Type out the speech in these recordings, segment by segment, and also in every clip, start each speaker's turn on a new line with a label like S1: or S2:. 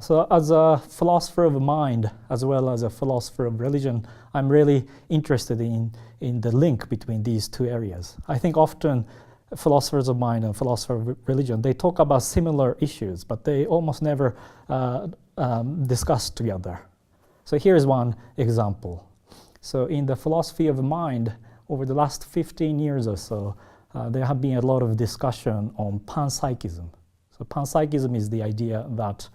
S1: So as a philosopher of mind, as well as a philosopher of religion, I'm really interested in the link between these two areas. I think often philosophers of mind and philosophers of religion, they talk about similar issues, but they almost never discuss together. So here's one example. So in the philosophy of mind, over the last 15 years or so, there have been a lot of discussion on panpsychism. So panpsychism is the idea that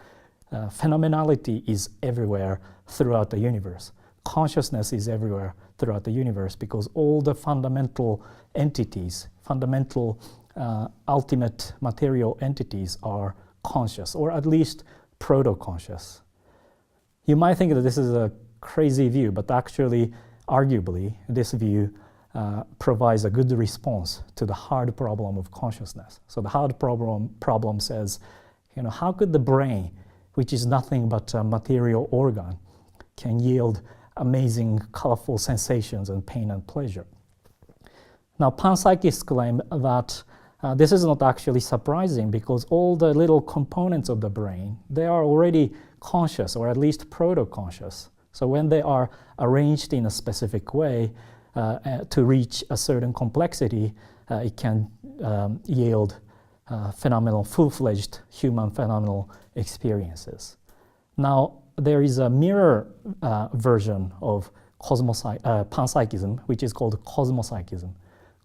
S1: phenomenality is everywhere throughout the universe. Consciousness is everywhere throughout the universe because all the fundamental entities, fundamental ultimate material entities are conscious, or at least proto-conscious. You might think that this is a crazy view, but actually, arguably, this view provides a good response to the hard problem of consciousness. So the hard problem says, how could the brain, which is nothing but a material organ, can yield amazing, colorful sensations and pain and pleasure? Now, panpsychists claim that this is not actually surprising because all the little components of the brain, they are already conscious, or at least proto-conscious. So when they are arranged in a specific way to reach a certain complexity, it can yield full-fledged human phenomenal experiences. Now, there is a mirror version of panpsychism, which is called cosmopsychism.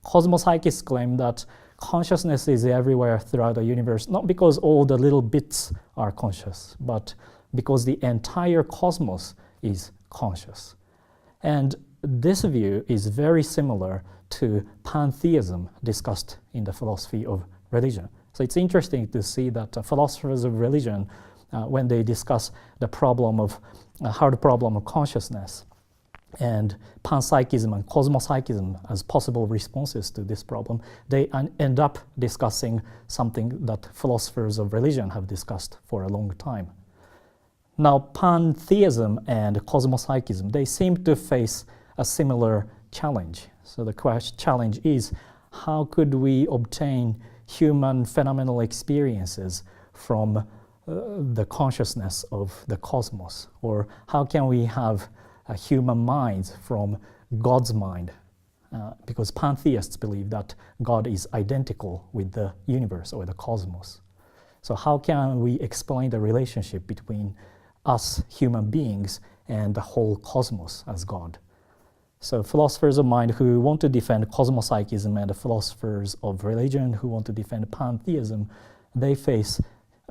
S1: Cosmopsychists claim that consciousness is everywhere throughout the universe, not because all the little bits are conscious, but because the entire cosmos is conscious. And this view is very similar to pantheism discussed in the philosophy of religion. So it's interesting to see that philosophers of religion, when they discuss the hard problem of consciousness, and panpsychism and cosmopsychism as possible responses to this problem, they end up discussing something that philosophers of religion have discussed for a long time. Now, pantheism and cosmopsychism, they seem to face a similar challenge. So the challenge is, how could we obtain human phenomenal experiences from the consciousness of the cosmos? Or how can we have human minds from God's mind? Because pantheists believe that God is identical with the universe or the cosmos. So how can we explain the relationship between us human beings and the whole cosmos as God? So philosophers of mind who want to defend cosmopsychism and the philosophers of religion who want to defend pantheism, they face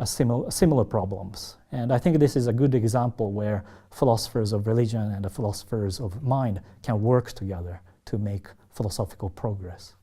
S1: similar problems. And I think this is a good example where philosophers of religion and the philosophers of mind can work together to make philosophical progress.